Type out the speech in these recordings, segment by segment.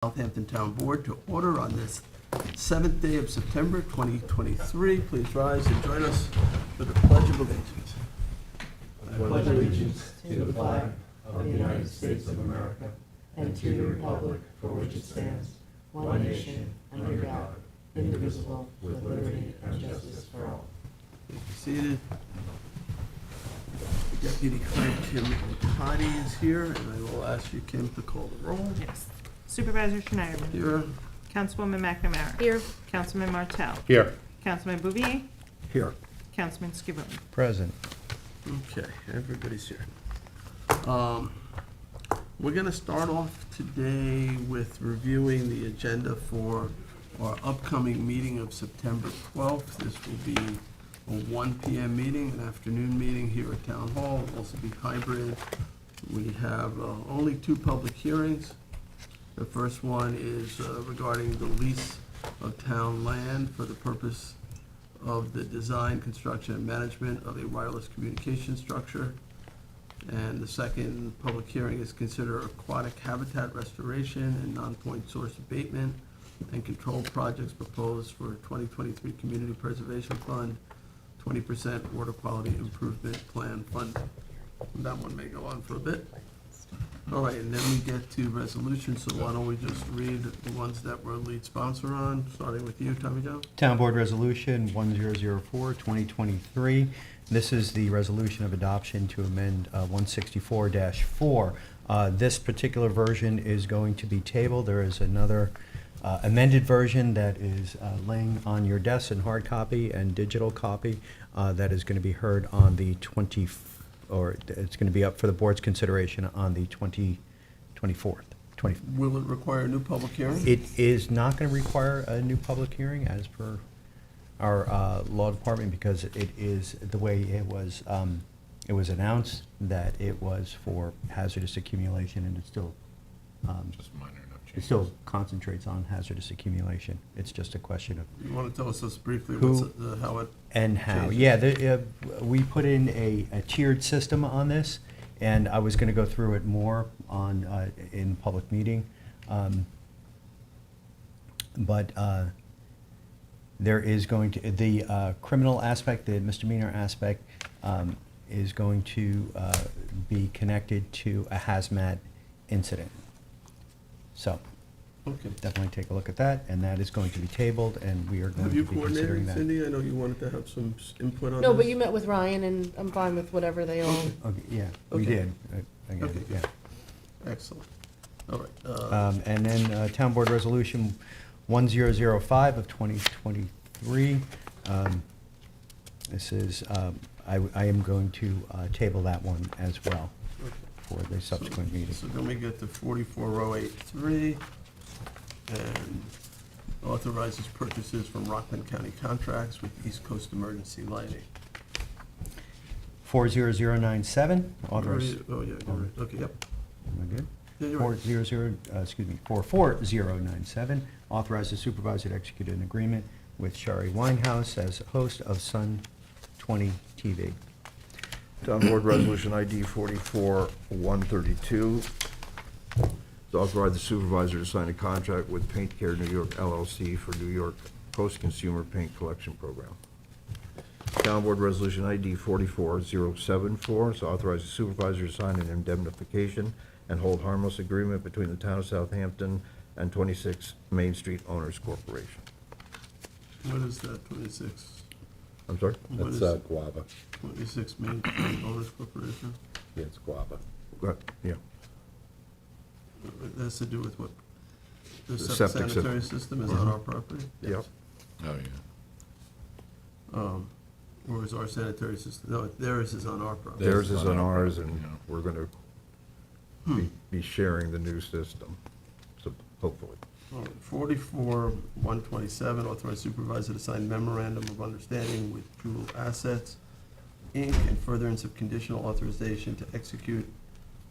Southampton Town Board to order on this 7th day of September 2023. Please rise and join us for the Pledge of Allegiance. I pledge allegiance to the flag of the United States of America and to the republic for which it stands, one nation, under God, indivisible, with liberty and justice for all. Please be seated. Deputy Clerk Kim Otani is here, and I will ask you, Kim, to call the roll. Yes. Supervisor Schneiderman. Here. Councilwoman McNamara. Here. Councilman Martell. Here. Councilman Bouvier. Here. Councilman Scavone. Present. Okay, everybody's here. We're going to start off today with reviewing the agenda for our upcoming meeting of September 12th. This will be a 1 p.m. meeting, an afternoon meeting here at Town Hall. It'll also be hybrid. We have only 2 public hearings. The first one is regarding the lease of town land for the purpose of the design, construction, and management of a wireless communication structure. And the second public hearing is consider aquatic habitat restoration and non-point source abatement and control projects proposed for 2023 Community Preservation Fund, 20% water quality improvement plan funding. And that one may go on for a bit. All right, and then we get to resolutions, so why don't we just read the ones that we're lead sponsor on, starting with you, Tommy John? Town Board Resolution 1004, 2023. This is the resolution of adoption to amend 164-4. This particular version is going to be tabled. There is another amended version that is laying on your desk in hard copy and digital copy that is going to be heard on the 24th. Or it's going to be up for the board's consideration on the 24th. Will it require a new public hearing? It is not going to require a new public hearing as per our law department because it is the way it was announced that it was for hazardous accumulation, and it's still Just minor enough it changes. still concentrates on hazardous accumulation. It's just a question of You want to tell us just briefly Who- how it, and how. changes. Yeah, we put in a tiered system on this, and I was going to go through it more on in public meeting. But there is going to, the criminal aspect, the misdemeanor aspect, is going to be connected to a hazmat incident. So okay. definitely take a look at that, and that is going to be tabled, and we are going Have to you be considering coordinated, that. Cindy? I know you wanted to have some input on this. No, but you met with Ryan, and I'm fine with whatever they all. Okay, yeah, we Okay. did. Again, Okay, yeah. Excellent. All right. And then Town Board Resolution 1005 of 2023. This is, I am going to table that one as well Okay. for the subsequent meeting. So then we get to 44083, and authorizes purchases from Rockland County Contracts with East Coast Emergency Lighting. 40097, authorize, Oh, yeah, you're right. Okay, yep. am I good? Yeah, you're right. 44097, authorize the supervisor to execute an agreement with Shari Winehouse as host of Sun 20 TV. Town Board Resolution ID 44-132. To authorize the supervisor to sign a contract with Paint Care New York LLC for New York Post-Consumer Paint Collection Program. Town Board Resolution ID 44074. To authorize the supervisor to sign an indemnification and hold harmless agreement between the town of Southampton and 26 Main Street Owners Corporation. What is that, 26? I'm sorry? What That's is guava. 26 Main Street Owners Corporation? Yeah, it's guava. Yeah. It has to do with what? The septic system. sanitary system is on our property? Yep. Yes. Oh, yeah. Or is our sanitary system, no, theirs is on our property. Theirs is on ours, and Yeah. we're going to Hmm. be sharing the new system, so hopefully. 44127, authorize supervisor to sign memorandum of understanding with Jewel Assets, Inc., and furtherance of conditional authorization to execute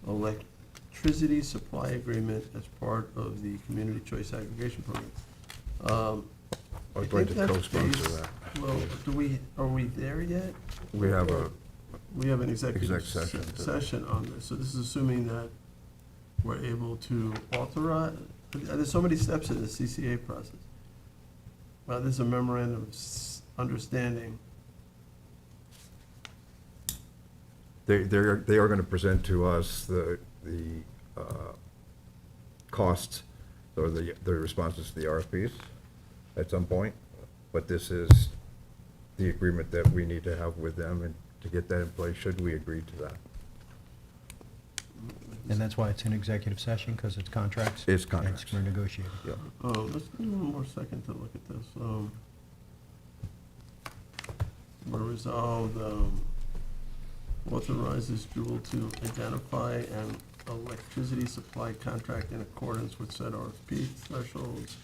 electricity supply agreement as part of the Community Choice Aggregation Program. I I'd like think to that's co-sponsor based- that. Well, are we there yet? We have a, We have an executive Exec session today. session on this, so this is assuming that we're able to authorize, There's so many steps in the CCA process. Well, there's a memorandum of understanding. They are going to present to us the costs or the responses to the RFPs at some point, but this is the agreement that we need to have with them, and to get that in place, should we agree to that? And that's why it's an executive session, because it's contracts. It's contracts. We're negotiating. Yeah. Oh, let's give one more second to look at this. What resolved, authorizes Jewel to identify an electricity supply contract in accordance with said RFP thresholds,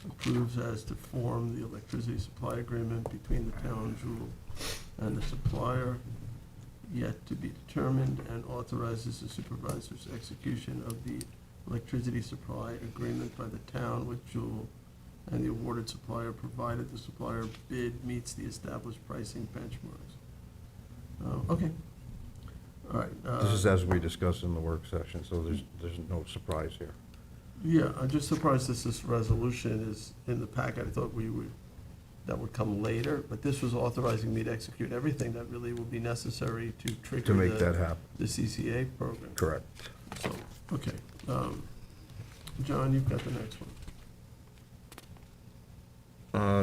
approves as to form the electricity supply agreement between the town Jewel and the supplier yet to be determined, and authorizes the supervisor's execution of the electricity supply agreement by the town with Jewel and the awarded supplier, provided the supplier bid meets the established pricing benchmarks. Okay. All right. This is as we discussed in the work session, so there's no surprise here. Yeah, I'm just surprised this resolution is in the packet. I thought that would come later, but this was authorizing me to execute everything that really will be necessary to trigger To make that happen. the CCA program. Correct. So, okay. John, you've got the next one.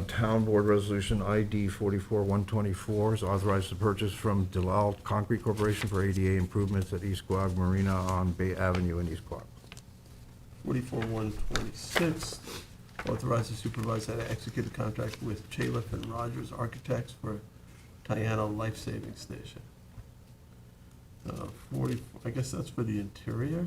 Town Board Resolution ID 44-124 is authorized to purchase from Delisle Concrete Corporation for ADA improvements at East Quogue Marina on Bay Avenue in East Quogue. 44-126, authorize the supervisor to execute a contract with Chaliff and Rogers Architects for Tiano Life Saving Station. 40, I guess that's for the interior.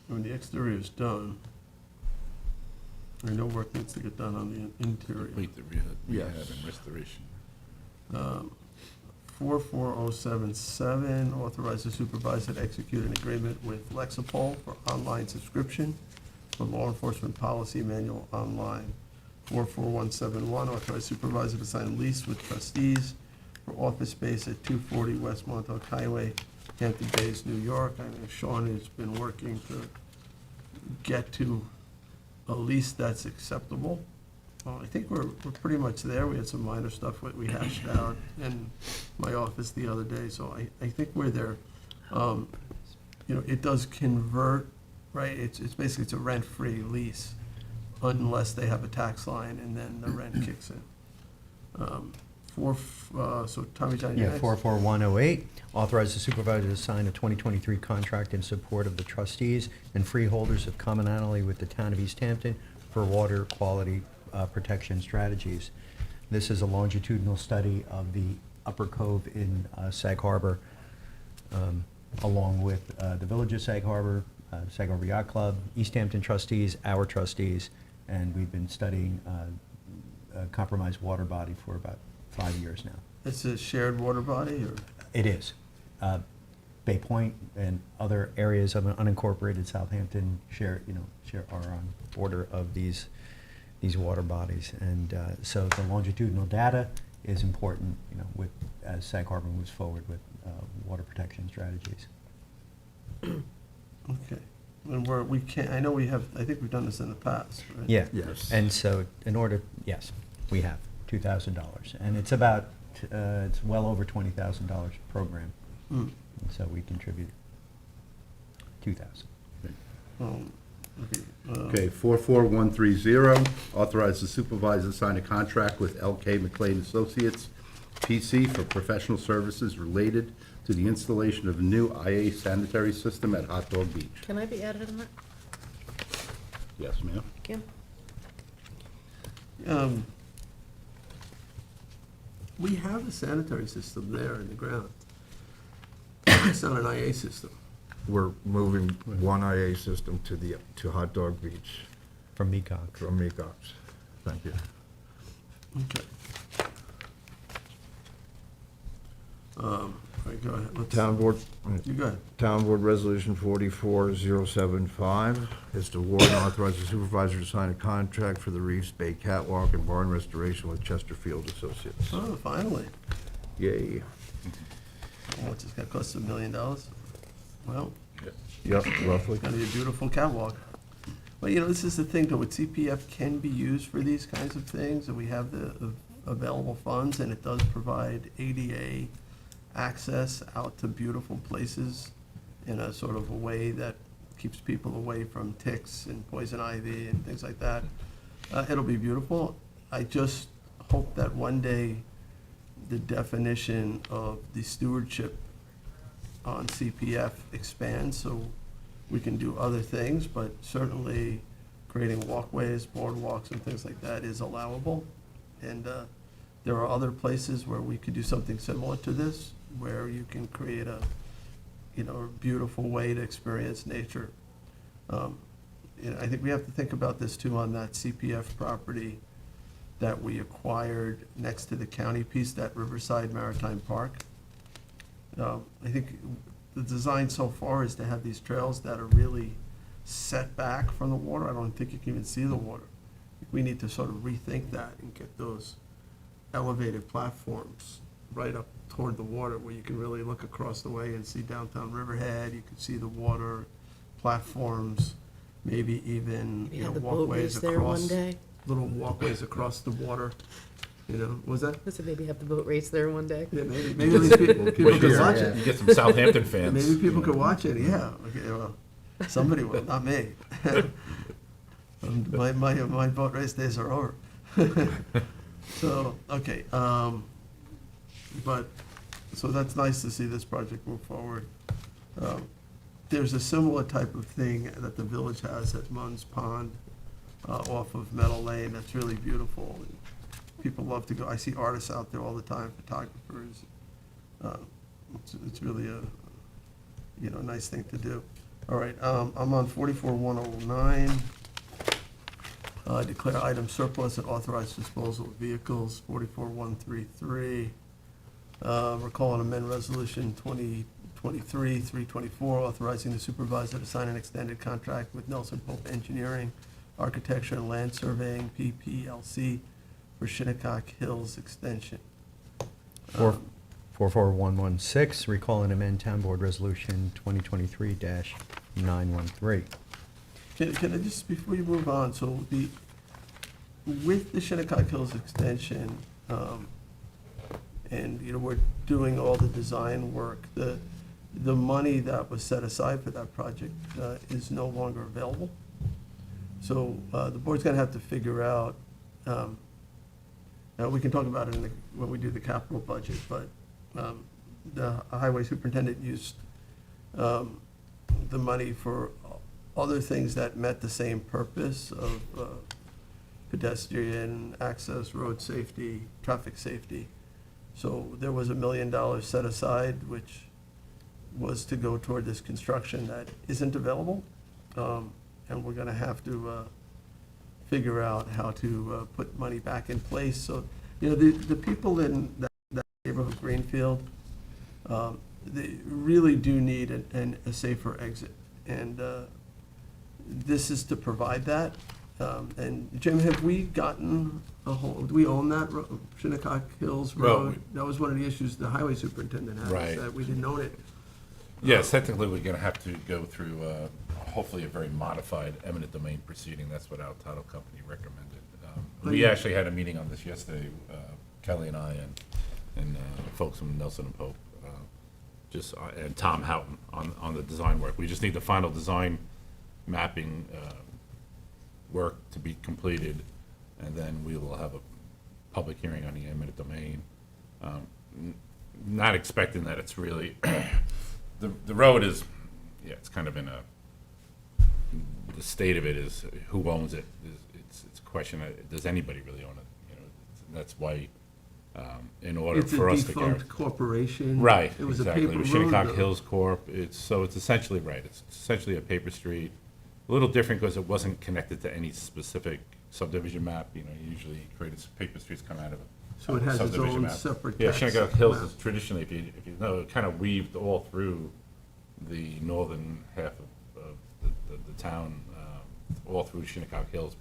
When the exterior is done, I know work needs to get done on the interior. Complete the rehab Yes. and restoration. 44077, authorize the supervisor to execute an agreement with Lexipol for online subscription for law enforcement policy manual online. 44171, authorize supervisor to sign a lease with trustees for office space at 240 West Montauk Highway, Hampton Bays, New York. I know Sean has been working to get to a lease that's acceptable. I think we're pretty much there. We had some minor stuff we hashed out in my office the other day, so I think we're there. It does convert, right? It's basically, it's a rent-free lease unless they have a tax line, and then the rent kicks in. So Tommy John, you're Yeah, next. 44108, authorize the supervisor to sign a 2023 contract in support of the trustees and freeholders of commonality with the town of East Hampton for water quality protection strategies. This is a longitudinal study of the Upper Cove in Sag Harbor, along with the Village of Sag Harbor Yacht Club, East Hampton trustees, our trustees, and we've been studying a compromised water body for about 5 years now. It's a shared water body, or? It is. Bay Point and other areas of an unincorporated Southampton are on border of these water bodies. And so the longitudinal data is important, as Sag Harbor moves forward with water protection strategies. Okay. And we can't, I know we have, I think we've done this in the past, right? Yeah. Yes. And so yes, we have $2,000. And it's about, it's well over $20,000 program. Hmm. And so we contribute $2,000. Okay. Okay, 44130, authorize the supervisor to sign a contract with LK McLean Associates, PC, for professional services related to the installation of a new IA sanitary system at Hot Dog Beach. Can I be added on that? Yes, ma'am. Kim? We have a sanitary system there in the ground. It's not an IA system. We're moving one IA system to Hot Dog Beach From MECOG. from MECOX. Thank you. Okay. All right, go ahead. Town Board, You go ahead. Town Board Resolution 44075 is to award and authorize the supervisor to sign a contract for the Reeves Bay Catwalk and Barn Restoration with Chesterfield Associates. Oh, finally. Yay. What's this gonna cost, $1 million? Well, Yep, roughly. gonna be a beautiful catwalk. Well, this is the thing, though, with CPF can be used for these kinds of things, and we have the available funds, and it does provide ADA access out to beautiful places in a sort of a way that keeps people away from ticks and poison ivy and things like that. It'll be beautiful. I just hope that one day the definition of the stewardship on CPF expands, so we can do other things, but certainly creating walkways, boardwalks, and things like that is allowable. And there are other places where we could do something similar to this, where you can create a beautiful way to experience nature. I think we have to think about this too on that CPF property that we acquired next to the county piece, that Riverside Maritime Park. I think the design so far is to have these trails that are really set back from the water. I don't think you can even see the water. I think we need to sort of rethink that and get those elevated platforms right up toward the water where you can really look across the way and see downtown Riverhead. You can see the water, platforms, maybe even Maybe have the boat race walkways there one across, day. little walkways across the water. Was that? I said maybe have the boat race there one day. Yeah, maybe at least people could watch it. You get some Southampton fans. Maybe people could watch it, yeah. Okay, well, somebody will, not me. My boat race days are over. So, okay, so that's nice to see this project move forward. There's a similar type of thing that the village has at Munns Pond, off of Meadow Lane, that's really beautiful. People love to go, I see artists out there all the time, photographers. It's really a nice thing to do. All right, I'm on 44-109. Declare item surplus and authorize disposal of vehicles, 44-133. Recall and amend resolution 2023-324, authorizing the supervisor to sign an extended contract with Nelson Pope Engineering, Architecture and Land Surveying, PPLC, for Shinnecock Hills Extension. 44116, recall and amend Town Board Resolution 2023-913. Can I just, before you move on, so with the Shinnecock Hills Extension, and, we're doing all the design work, the money that was set aside for that project is no longer available. So the board's gonna have to figure out, now we can talk about it when we do the capital budget, but the highway superintendent used the money for other things that met the same purpose of pedestrian access, road safety, traffic safety. So there was $1 million set aside, which was to go toward this construction that isn't available. And we're gonna have to figure out how to put money back in place. So, the people in that neighborhood, Greenfield, they really do need a safer exit. And this is to provide that. And Jim, have we gotten do we own that Shinnecock Hills Well, Road? That was one of the issues the highway superintendent had, Right. is that we didn't own it. Yes, technically, we're gonna have to go through, hopefully a very modified eminent domain proceeding. That's what our title company recommended. We actually had a meeting on this yesterday, Kelly and I and folks from Nelson and Pope, and Tom Houghton on the design work. We just need the final design mapping work to be completed, and then we will have a public hearing on the eminent domain. Not expecting that it's really, the road is, it's kind of in the state of it is, who owns it? It's a question, does anybody really own it? That's why, in order for us to. It's a defunct corporation. Right, It was exactly. a paper road. Shinnecock though. Hills Corp. It's essentially right. It's essentially a paper street. A little different because it wasn't connected to any specific subdivision map. Usually created paper streets come out of a So it has its subdivision own map. separate Yeah, tax Shinnecock Hills map. is traditionally, if you know, kind of weaved all through the northern half of the town, all through Shinnecock Hills.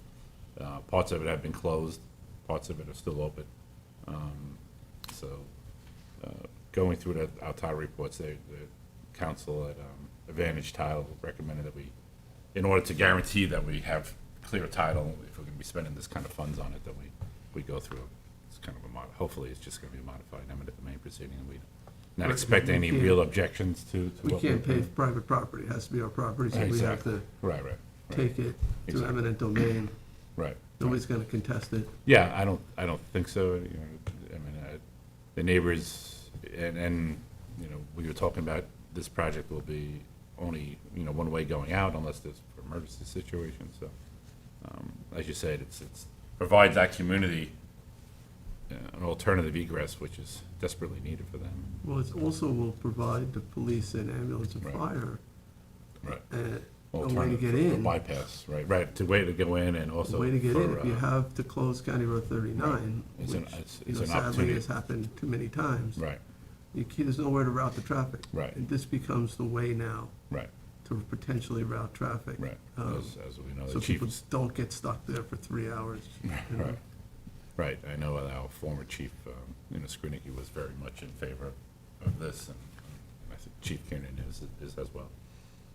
Parts of it have been closed. Parts of it are still open. So going through our title reports, they're council at Advantage Title recommended that we, in order to guarantee that we have clear title, if we're going to be spending this kind of funds on it, that we go through. It's kind of hopefully it's just going to be a modified eminent domain proceeding, and we not Right, expect we any can't- real objections to We what can't we're pay doing. for private property, it has to be our property, so we have Exactly. to Right. take it to Exactly. eminent domain. Right. Nobody's gonna contest it. Yeah, I don't think so. You know, I mean, the neighbors, and, you know, we were talking about this project will be only, you know, one way going out unless there's an emergency situation, so, as you said, it's provides that community an alternative egress, which is desperately needed for them. Well, it also will provide the police and ambulance and Right. fire Right. a way to Alternative get for in. bypass, right, to way to go in and A also. way to get in. for, If you have to close County Road 39, Right. It's which, it's an sadly opportunity. has happened too many times. Right, There's nowhere to route the traffic. Right. And this becomes the way now right, to potentially route traffic. right. As we know, So the people chief's. don't get stuck there for 3 hours. you know. Right, right. I know our former chief, you know, Skrinicki was very much in favor of this, and I think Chief Kiernan is as well.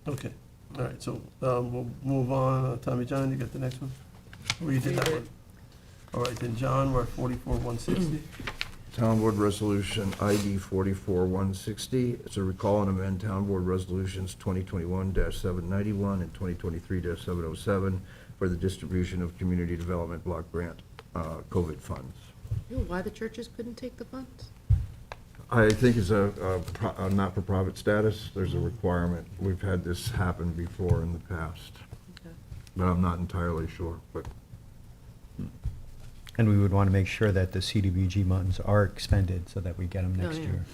Okay, all right, so we'll move on. Tommy John, you got the next one? Or you did that one? All right, then, John, we're at 44-160. Town Board Resolution ID 44-160. It's a recall and amend Town Board Resolutions 2021-791 and 2023-707 for the distribution of Community Development Block Grant COVID funds. You know why the churches couldn't take the funds? I think it's a not-for-profit status. There's a requirement. We've had this happen before in the past, Okay. but I'm not entirely sure. But And we would want to make sure that the CDBG funds are expended so that we get them Oh, next yeah. year.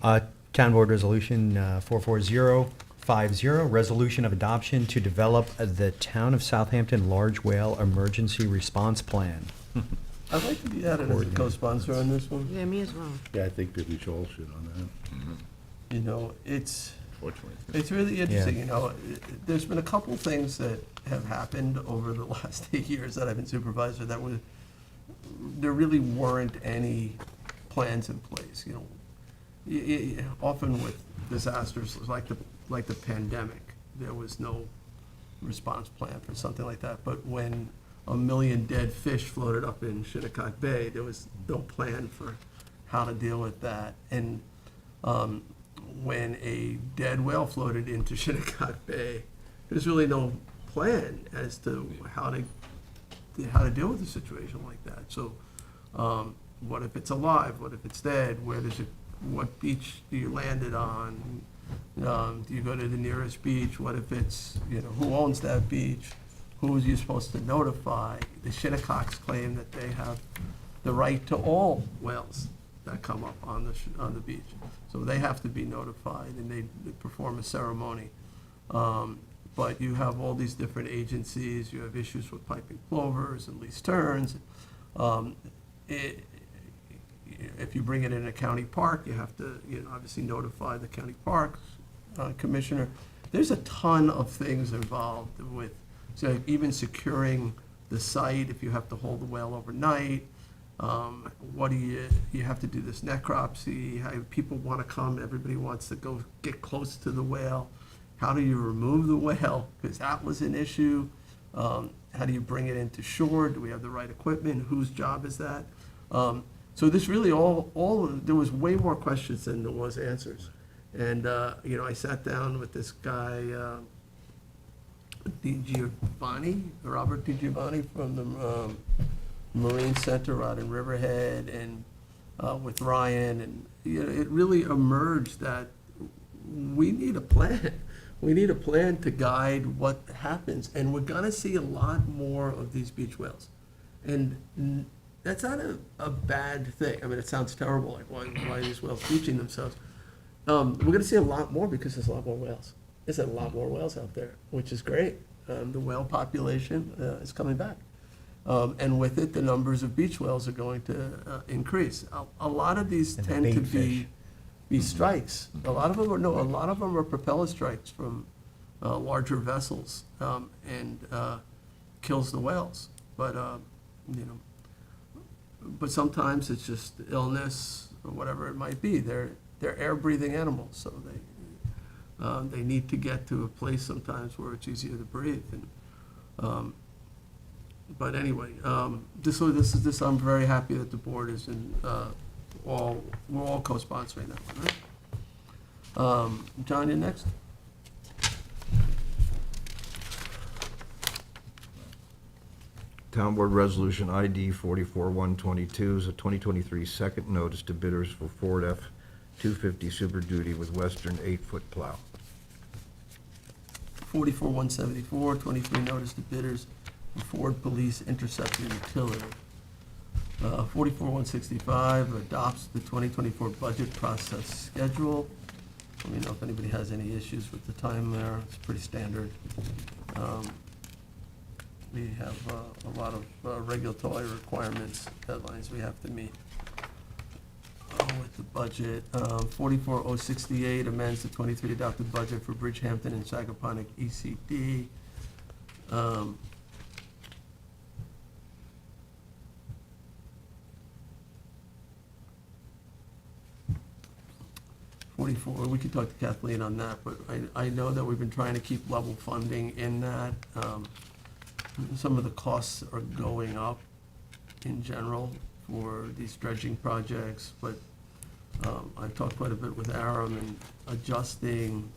Yeah. Town Board Resolution 44050, resolution of adoption to develop the Town of Southampton Large Whale Emergency Response Plan. I'd like to be added as a co-sponsor on this one. Yeah, me as well. Yeah, I think that we should all should on that. You know, it's Fortunately. It's really interesting, Yeah. you know, there's been a couple things that have happened over the last 8 years that I've been supervisor that were, there really weren't any plans in place, you know. Often with disasters like the pandemic, there was no response plan for something like that. But when 1 million dead fish floated up in Shinnecock Bay, there was no plan for how to deal with that. And when a dead whale floated into Shinnecock Bay, there's really no plan as to how to deal with a situation like that. So, what if it's alive? What if it's dead? Where does it? What beach do you land it on? Do you go to the nearest beach? What if it's, you know, who owns that beach? Who is you supposed to notify? The Shinnecocks claim that they have the right to all whales that come up on the beach. So they have to be notified, and they perform a ceremony. But you have all these different agencies, you have issues with piping plovers and least terns. If you bring it in a county park, you have to, you know, obviously notify the county parks commissioner. There's a ton of things involved with, so even securing the site, if you have to hold the whale overnight. What do you have to do this necropsy, how people want to come, everybody wants to go get close to the whale. How do you remove the whale? Because that was an issue. How do you bring it into shore? Do we have the right equipment? Whose job is that? So this really there was way more questions than there was answers. And, you know, I sat down with this guy, Robert DiGiovanni from the Marine Center out in Riverhead, and with Ryan, and you know, it really emerged that we need a plan. We need a plan to guide what happens, and we're gonna see a lot more of these beach whales. And that's not a bad thing. I mean, it sounds terrible, like why are these whales beaching themselves? We're gonna see a lot more because there's a lot more whales. There's a lot more whales out there, which is great. The whale population is coming back. And with it, the numbers of beach whales are going to increase. A lot of these And the tend to bait be strikes. A lot of them are propeller strikes from larger vessels, and kills the whales. But you know, but sometimes it's just illness or whatever it might be. They're they're air-breathing animals, so they need to get to a place sometimes where it's easier to breathe. And, but anyway, this, I'm very happy that the board is we're all co-sponsoring that one, right? John, you're next. Town Board Resolution ID 44-122 is a 2023 second notice to bidders for Ford F-250 Super Duty with Western 8-foot plow. 44-174, 23 notice to bidders for Ford Police Interceptor Utility. 44-165 adopts the 2024 budget process schedule. Let me know if anybody has any issues with the time there. It's pretty standard. We have a lot of regulatory requirements, deadlines we have to meet with the budget. 44-068 amends the 23 adopted budget for Bridgehampton and Sagaponic ECD. 44, we could talk to Kathleen on that, but I know that we've been trying to keep level funding in that. Some of the costs are going up in general for these dredging projects, but I've talked quite a bit with Aram and adjusting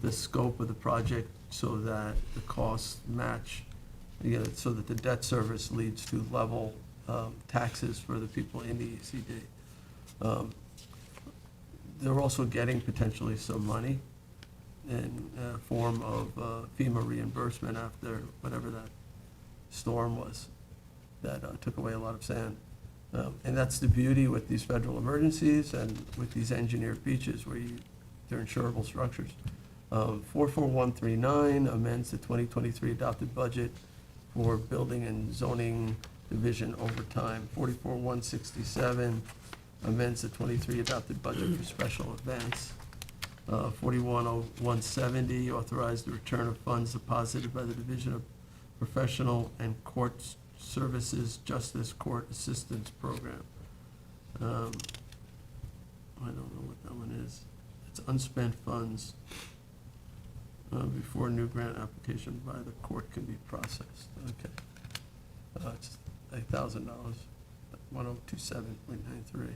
the scope of the project so that the costs match, so that the debt service leads to level taxes for the people in the ECD. They're also getting potentially some money in form of FEMA reimbursement after whatever that storm was that took away a lot of sand. And that's the beauty with these federal emergencies and with these engineered beaches where they're insurable structures. 44139 amends the 2023 adopted budget for building and zoning division overtime. 44167 amends the 23 adopted budget for special events. 410170 authorized the return of funds deposited by the Division of Professional and Court Services Justice Court Assistance Program. I don't know what that one is. It's unspent funds before a new grant application by the court can be processed. Okay. It's $8,000, 1027.93.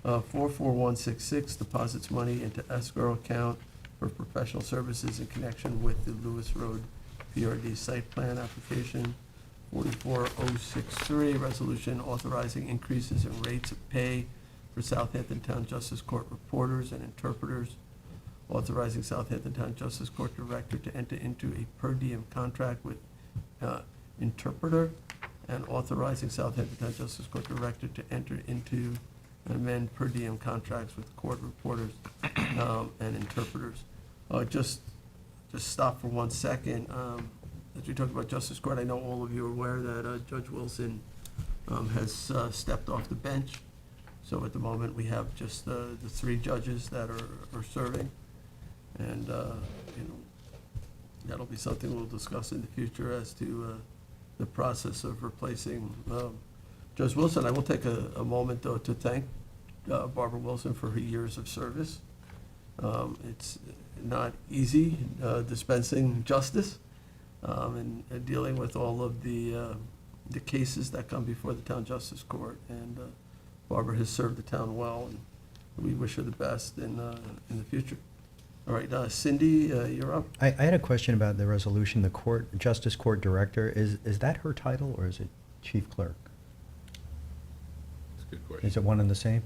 44166 deposits money into escrow account for professional services in connection with the Lewis Road PRD site plan application. 44063, resolution authorizing increases in rates of pay for Southampton Town Justice Court reporters and interpreters. Authorizing Southampton Town Justice Court Director to enter into a per diem contract with interpreter, and authorizing Southampton Town Justice Court Director to enter into and amend per diem contracts with court reporters and interpreters. Just stop for 1 second. As we talked about Justice Court, I know all of you are aware that Judge Wilson has stepped off the bench. So at the moment, we have just the 3 judges that are serving. And, that'll be something we'll discuss in the future as to the process of replacing Judge Wilson. I will take a moment, though, to thank Barbara Wilson for her years of service. It's not easy dispensing justice and dealing with all of the cases that come before the Town Justice Court. And Barbara has served the town well, and we wish her the best in the future. All right, Cindy, you're up. I had a question about the resolution, the Justice Court Director. Is that her title, or is it Chief Clerk? That's a good question. Is it one and the same?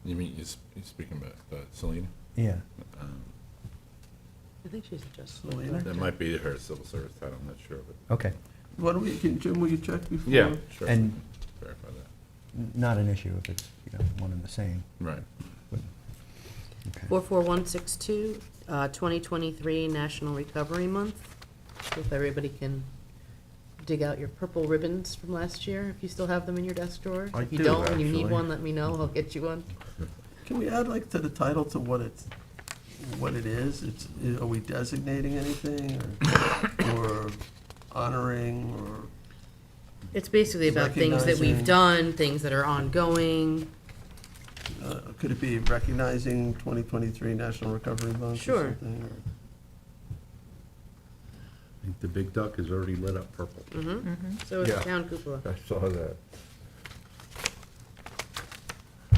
You mean, you're speaking about Selena? Yeah. I think she's a justice. Selena? That might be her civil service title, I'm not sure, but, Okay. Jim, will you check before? yeah, sure. And- Verify that. Not an issue if it's, one and the same. Right. Okay. 44162, 2023 National Recovery Month. So if everybody can dig out your purple ribbons from last year, if you still have them in your desk drawer. I If you do, don't, and you need actually. one, let me know, I'll get you one. Can we add to the title to what it is? Are we designating anything or honoring or? It's basically about things that we've Recognizing- done, things that are ongoing. Could it be recognizing 2023 National Recovery Month or Sure. something? Or- I think the big duck is already lit up purple. So is Yeah. the town cupola. I saw that.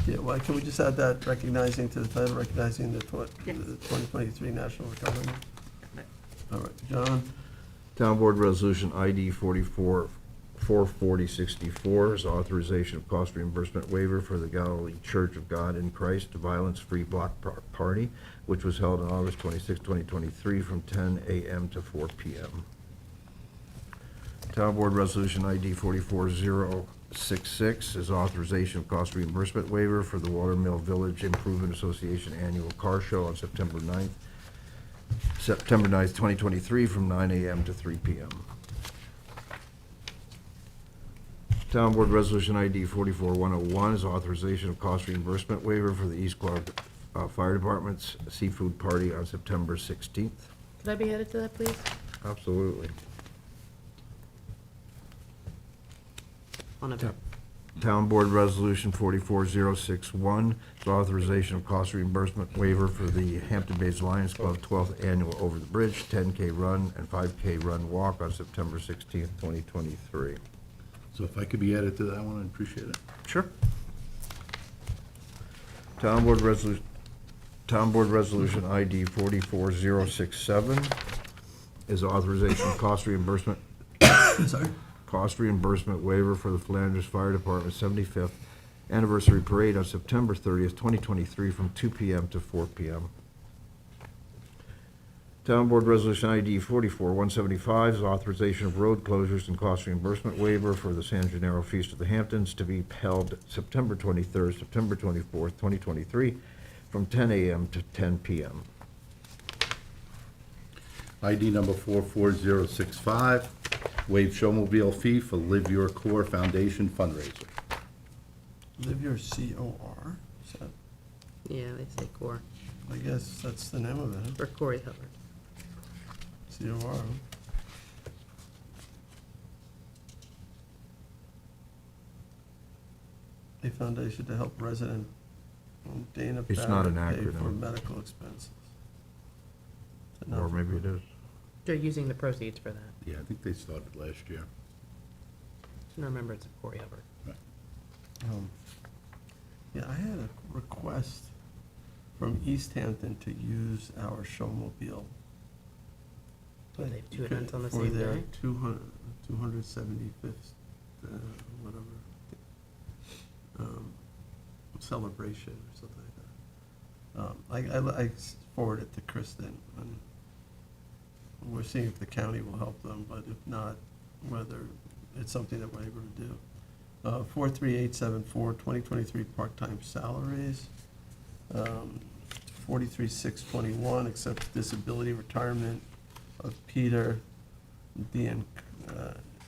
Yeah, why can't we just add that recognizing to the title, recognizing the Yes. 2023 National Recovery Month? All right, John? Town Board Resolution ID 44064 is authorization of cost reimbursement waiver for the Galilee Church of God in Christ Violence-Free Block Party, which was held on August 26, 2023, from 10 a.m. to 4 p.m. Town Board Resolution ID 44066 is authorization of cost reimbursement waiver for the Watermill Village Improvement Association Annual Car Show on September 9th, 2023, from 9 a.m. to 3 p.m. Town Board Resolution ID 44101 is authorization of cost reimbursement waiver for the East Clark Fire Department's seafood party on September 16th. Could I be added to that, please? Absolutely. One of it. Town Board Resolution 44061 is authorization of cost reimbursement waiver for the Hampton Bays Lions Club 12th Annual Over the Bridge 10K Run and 5K Run Walk on September 16th, 2023. So if I could be added to that one, I'd appreciate it. Sure. Town Board Resolution ID 44067 is authorization of cost reimbursement Sorry? cost reimbursement waiver for the Flanders Fire Department's 75th Anniversary Parade on September 30th, 2023, from 2 p.m. to 4 p.m. Town Board Resolution ID 44175 is authorization of road closures and cost reimbursement waiver for the San Gennaro Feast of the Hamptons to be held September 23rd, September 24th, 2023, from 10 a.m. to 10 p.m. ID number 44065, waive showmobile fee for Live Your Core Foundation fundraiser. Live Your C-O-R, is that, Yeah, they say core, I guess that's the name of it, for Corey Hubbard. C-O-R. A foundation to help resident Dana It's not an Barrett pay for acronym. medical expenses. It's a Or maybe it is. They're using the proceeds for that. Yeah, I think they started last year. No, remember, it's a Corey Hubbard. Yeah, I had a request from East Hampton to use our showmobile. They have two events on the For same their day? 275th, whatever, celebration or something like that. I forwarded it to Kristen, and we're seeing if the county will help them, but if not, whether it's something that we're able to do. 43874, 2023 part-time salaries. 43621, accepts disability retirement of Peter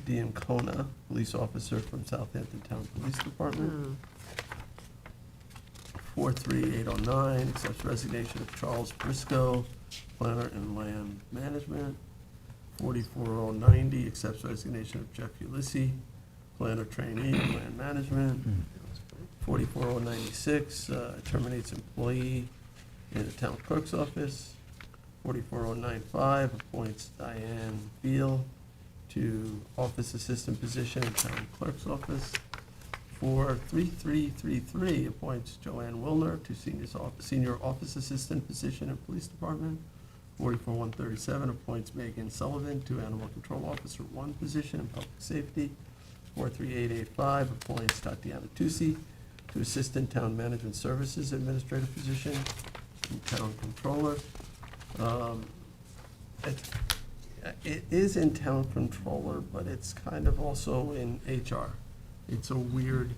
Diancona, police officer from Southampton Town Police Department. Hmm. 43809, accepts resignation of Charles Briscoe, planner and land management. 44090, accepts resignation of Jeff Ulysses, planner trainee and land management. 44096, terminates employee in the town clerk's office. 44095, appoints Diane Beal to office assistant position in town clerk's office. 43333, appoints Joanne Wilner to senior office assistant position in police department. 44137, appoints Megan Sullivan to animal control officer 1 position in public safety. 43885, appoints Tatiana Tusi to assistant town management services administrative position in town controller. It is in town controller, but it's kind of also in HR. It's a weird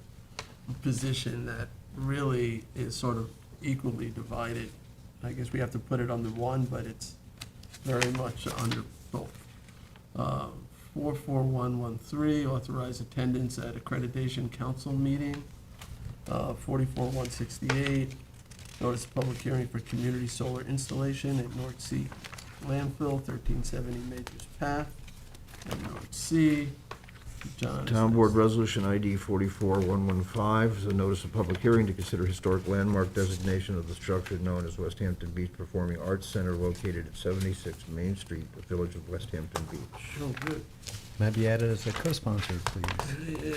position that really is sort of equally divided. I guess we have to put it under one, but it's very much under both. 44113, authorize attendance at accreditation council meeting. 44168, notice of public hearing for community solar installation at North Sea landfill, 1370 Majors Path, and North Sea. John. is Town Board next. Resolution ID 44115 is a notice of public hearing to consider historic landmark designation of the structure known as West Hampton Beach Performing Arts Center located at 76 Main Street, the Village of West Hampton Beach. Oh, good. May I be added as a co-sponsor, please? Yeah.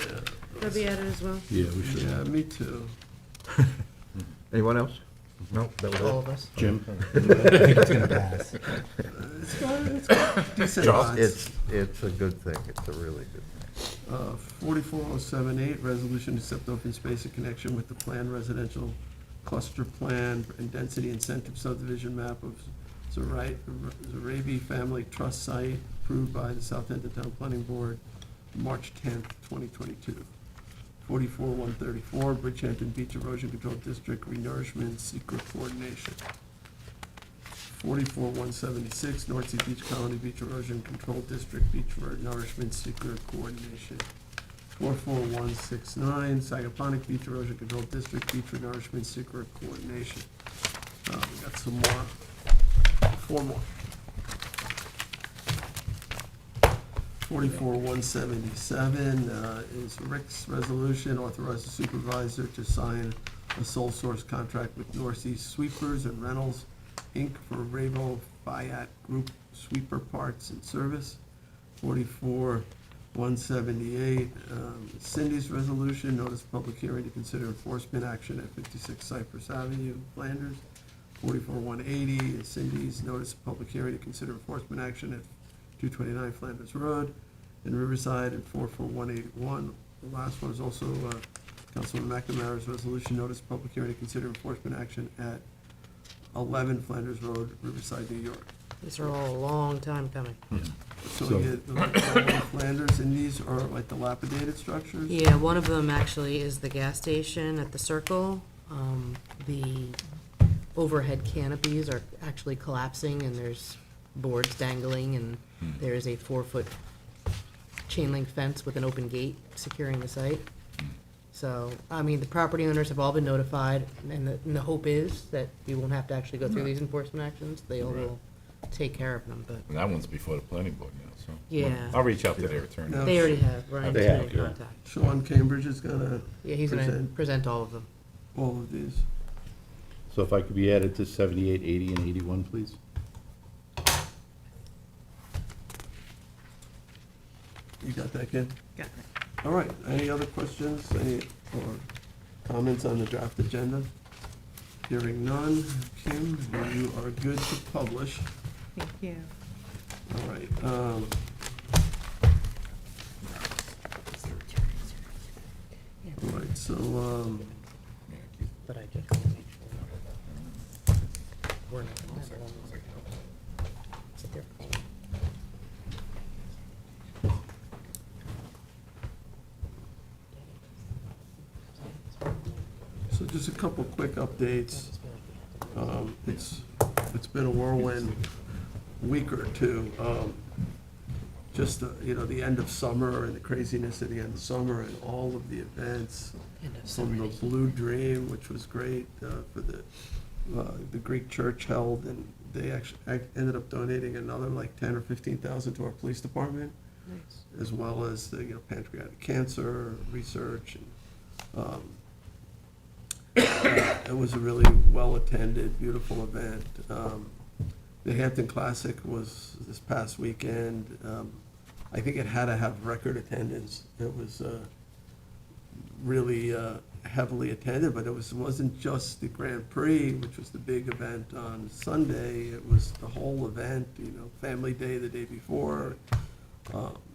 That'll be added as well, Yeah, we should. Yeah, me too. Anyone else? No, that was all it? of us. Jim? I think it's gonna pass. It's got decent Charles, odds. It's a good thing. It's a really good thing. 44078, resolution to accept open space in connection with the planned residential cluster plan and density incentive subdivision map of Zarabi Family Trust Site approved by the Southampton Town Planning Board, March 10th, 2022. 44134, Bridgehampton Beach Erosion Control District Renourishment Secret Coordination. 44176, North Sea Beach Colony Beach Erosion Control District Beach Nourishment Secret Coordination. 44169, Sagaponic Beach Erosion Control District Beach Nourishment Secret Coordination. We got some more, 4 more. 44177 is Rick's resolution, authorize the supervisor to sign a sole source contract with North Sea Sweepers and Rentals, Inc. for Rabo Fiat Group sweeper parts and service. 44178, Cindy's resolution, notice of public hearing to consider enforcement action at 56 Cypress Avenue, Flanders. 44180 is Cindy's, notice of public hearing to consider enforcement action at 229 Flanders Road in Riverside. And 44181, the last one is also Councilman McNamara's resolution, notice of public hearing to consider enforcement action at 11 Flanders Road, Riverside, New York. These are all a long time coming. So So- we get the 11 Flanders, and these are like dilapidated structures? Yeah, one of them actually is the gas station at the Circle. The overhead canopies are actually collapsing, and there's boards dangling, and there is a 4-foot chain link fence with an open gate securing the site. So, I mean, the property owners have all been notified, and the hope is that we won't have to actually go through these enforcement actions. They all will take care of them, but And that one's before the planning board now, so. Yeah. I'll reach out to their attorney. No. they already have, Ryan's They been have, in yeah. contact. Sean Cambridge is gonna Yeah, he's gonna Present. present all of them. all of these. So if I could be added to 78, 80, and 81, please? You got that, Ken? Got it. All right, any other questions, any, or comments on the draft agenda? Hearing none, Kim, you are good to publish. Thank you. All right, all right, so, But I just wanna make sure. We're not gonna have it on the- Sit there. so just a couple quick updates. It's been a whirlwind week or two. Just, you know, the end of summer and the craziness at the end of summer and all of the events. End of From the summer. Blue Dream, which was great, for the Greek church held, and they actually ended up donating another like 10 or 15,000 to our police department, Nice. as well as the, you know, pancreatic cancer research. And it was a really well-attended, beautiful event. The Hampton Classic was this past weekend. I think it had to have record attendance. It was really heavily attended, but it wasn't just the Grand Prix, which was the big event on Sunday. It was the whole event, you know, Family Day the day before,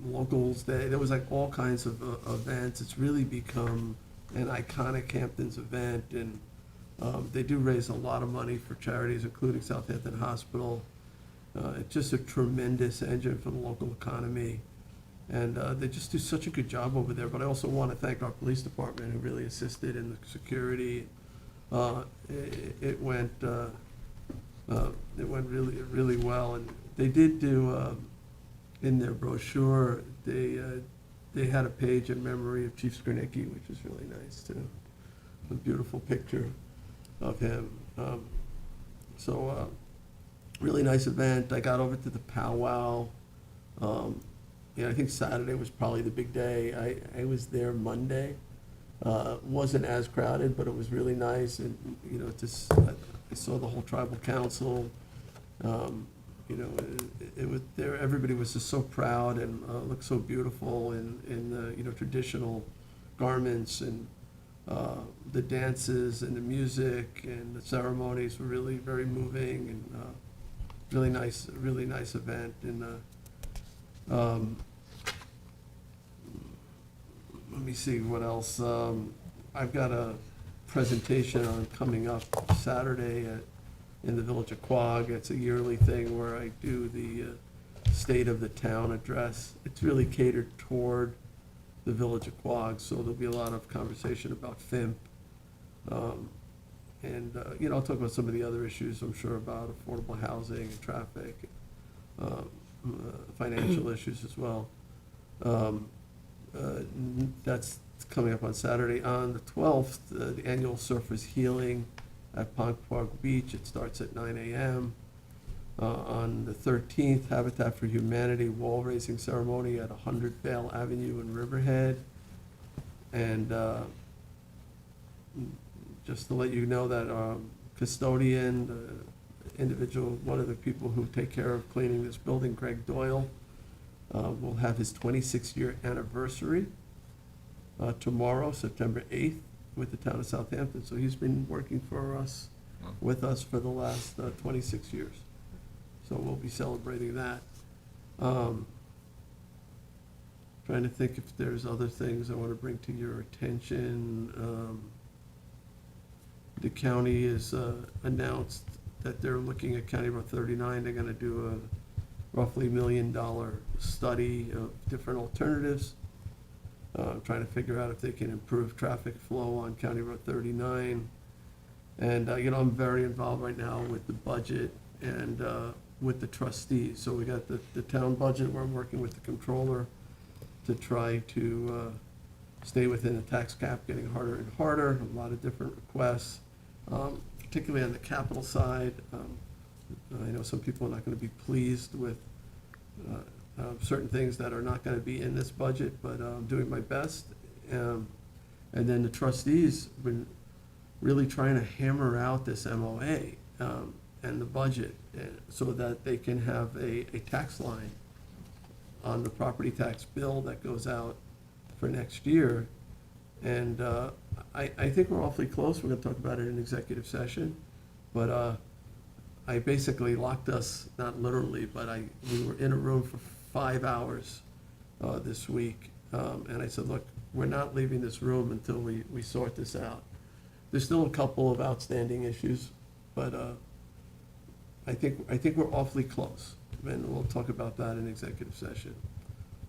Locals Day. There was like all kinds of events. It's really become an iconic Hamptons event, and they do raise a lot of money for charities, including Southampton Hospital. It's just a tremendous engine for the local economy. And they just do such a good job over there. But I also want to thank our police department, who really assisted in the security. It went really, really well. And they did do, in their brochure, they had a page in memory of Chief Skrnicki, which was really nice too. A beautiful picture of him. Really nice event. I got over to the powwow. I think Saturday was probably the big day. I was there Monday. Wasn't as crowded, but it was really nice, and, I saw the whole tribal council. It was there, everybody was just so proud and looked so beautiful in the traditional garments, and the dances and the music and the ceremonies were really very moving, and really nice event. And let me see what else. I've got a presentation on coming up Saturday in the Village of Quogue. It's a yearly thing where I do the State of the Town address. It's really catered toward the Village of Quogue, so there'll be a lot of conversation about FIMP. I'll talk about some of the other issues, I'm sure, about affordable housing and traffic, financial issues as well. That's coming up on Saturday. On the 12th, the annual Surfers Healing at Ponquag Beach. It starts at 9 a.m. On the 13th, Habitat for Humanity wall raising ceremony at 100 Vale Avenue in Riverhead. And just to let you know that custodian, the individual, one of the people who take care of cleaning this building, Greg Doyle, will have his 26-year anniversary tomorrow, September 8th, with the town of Southampton. So he's been working with us for the last 26 years. So we'll be celebrating that. Trying to think if there's other things I want to bring to your attention. The county has announced that they're looking at County Road 39. They're going to do a roughly $1 million study of different alternatives. Trying to figure out if they can improve traffic flow on County Road 39. And, I'm very involved right now with the budget and with the trustees. So we got the town budget where I'm working with the controller to try to stay within the tax cap, getting harder and harder, a lot of different requests, particularly on the capital side. I know some people are not going to be pleased with certain things that are not going to be in this budget, but I'm doing my best. And then the trustees have been really trying to hammer out this MOA and the budget so that they can have a tax line on the property tax bill that goes out for next year. And I think we're awfully close. We're going to talk about it in executive session. But I basically locked us, not literally, but we were in a room for 5 hours this week. And I said, look, we're not leaving this room until we sort this out. There's still a couple of outstanding issues, but I think we're awfully close. And we'll talk about that in executive session.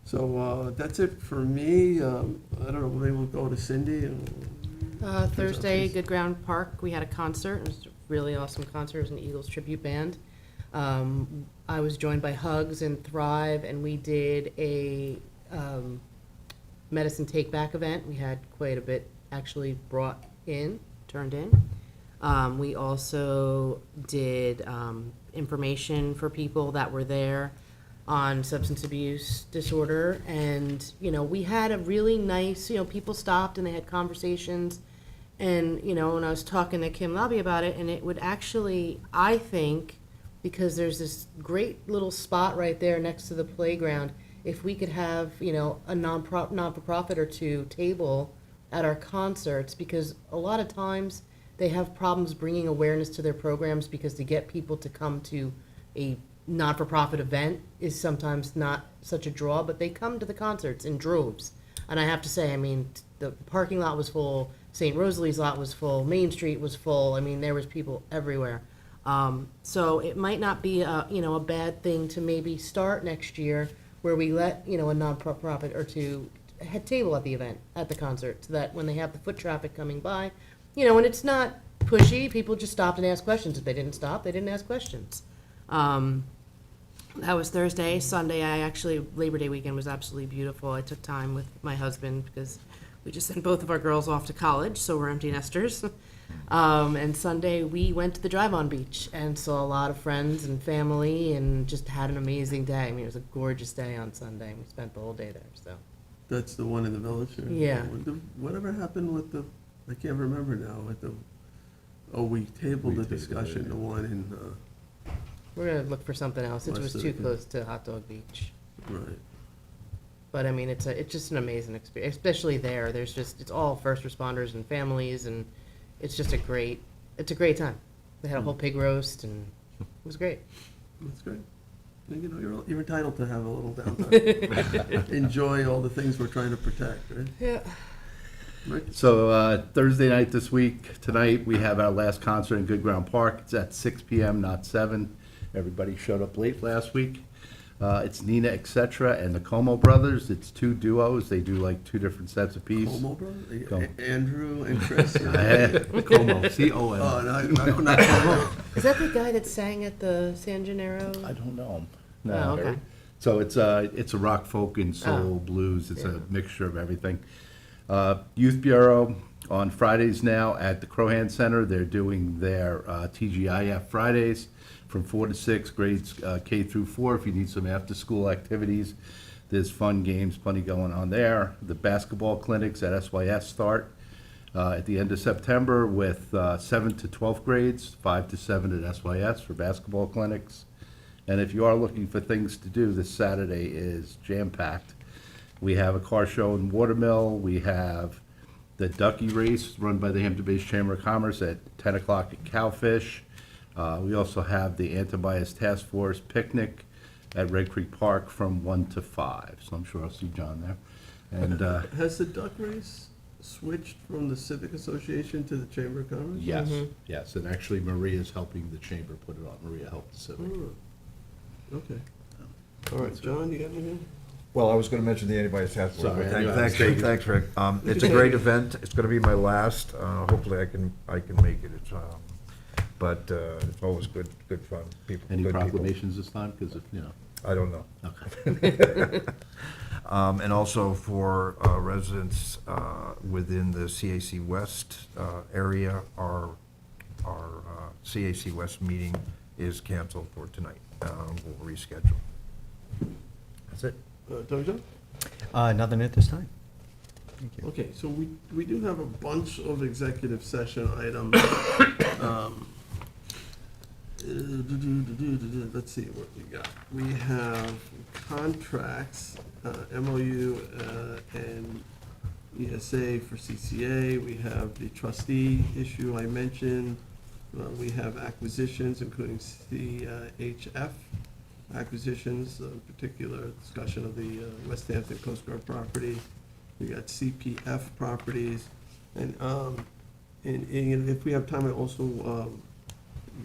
So that's it for me. I don't know, maybe we'll go to Cindy. Thursday, Good Ground Park, we had a concert. It was a really awesome concert. It was an Eagles tribute band. I was joined by Hugs and Thrive, and we did a medicine take-back event. We had quite a bit actually turned in. We also did information for people that were there on substance abuse disorder. And, we had a really nice, people stopped and they had conversations. And, when I was talking to Kim Lobby about it, and it would actually, I think, because there's this great little spot right there next to the playground, if we could have, a non-for-profit or two table at our concerts, because a lot of times they have problems bringing awareness to their programs, because to get people to come to a not-for-profit event is sometimes not such a draw, but they come to the concerts in droves. And I have to say, the parking lot was full, St. Rosalie's lot was full, Main Street was full. There was people everywhere. So it might not be a bad thing to maybe start next year where we let, a non-profit or two head table at the event, at the concert, so that when they have the foot traffic coming by, and it's not pushy, people just stopped and asked questions. If they didn't stop, they didn't ask questions. That was Thursday. Sunday, Labor Day weekend was absolutely beautiful. I took time with my husband because we just sent both of our girls off to college, so we're empty nesters. And Sunday, we went to the drive-on beach and saw a lot of friends and family and just had an amazing day. I mean, it was a gorgeous day on Sunday, and we spent the whole day there, so. That's the one in the village? Or- Yeah. Whatever happened with the, I can't remember now, with the, we tabled the We tabled it, discussion, yeah. the one in, We're gonna look for something else. It West was of too the- close to Hot Dog Beach. right. But I mean, it's just an amazing experience, especially there. It's all first responders and families, and it's just it's a great time. They had a whole pig roast, and it was great. That's great. You know, you're entitled to have a little downtime. Enjoy all the things we're trying to protect, right? Yeah. Rick? So Thursday night this week, tonight, we have our last concert in Good Ground Park. It's at 6 PM, not 7. Everybody showed up late last week. It's Nina, et cetera, and the Como Brothers. It's 2 duos. They do like 2 different sets of piece. Como, brother? Como. Andrew and Chris? Como, C-O-M. Oh, no, not Como. Is that the guy that sang at the San Gennaro? I don't know. Oh, No. okay. So it's a rock, folk, and soul, Oh. blues. It's Yeah. a mixture of everything. Youth Bureau on Fridays now at the Crohan Center. They're doing their TGIF Fridays from 4 to 6, grades K through 4. If you need some after-school activities, there's fun games, plenty going on there. The basketball clinics at SYS start at the end of September with 7th to 12th grades, 5 to 7 at SYS for basketball clinics. And if you are looking for things to do, this Saturday is jam-packed. We have a car show in Watermill. We have the Ducky Race run by the Hampton-Bays Chamber of Commerce at 10 o'clock at Cowfish. We also have the Anti-Bias Task Force picnic at Red Creek Park from 1 to 5. So I'm sure I'll see John there. And Has the duck race switched from the Civic Association to the Chamber of Commerce? yes, yes, and actually Maria's helping the chamber put it on. Maria helped the civic. Oh, okay. All right, John, you got anything? Well, I was gonna mention the Antibodies Task Force. Sorry, but I knew I was Thanks, taking- thanks, Rick. It's a great event. It's gonna be my last. Hopefully I can make it. But it's always good fun. Any Good people. proclamations this time? Because if, I don't know. okay. And also for residents within the CAC West area, our CAC West meeting is canceled for tonight. We'll reschedule. That's it. Tony John? Nothing at this time. Thank you. Okay, so we do have a bunch of executive session items. Let's see what we got. We have contracts, MOU and ESA for CCA. We have the trustee issue I mentioned. We have acquisitions, including CHF acquisitions, particular discussion of the West Hampton Coast Guard property. We got CPF properties, and if we have time, I also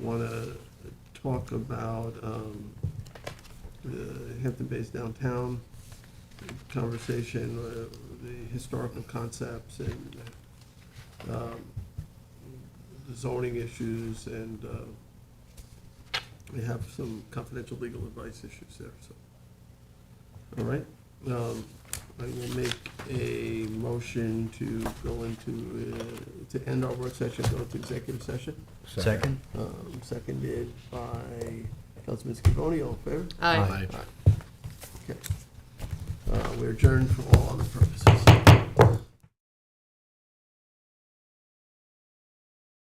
want to talk about the Hampton-Bays downtown conversation, the historical concepts and the zoning issues, and we have some confidential legal advice issues there, so. All right, I will make a motion to go into, to end our work session, go into executive session. Second? Seconded by Councilman Scavone, all in favor? Aye. Okay. We're adjourned for all other purposes.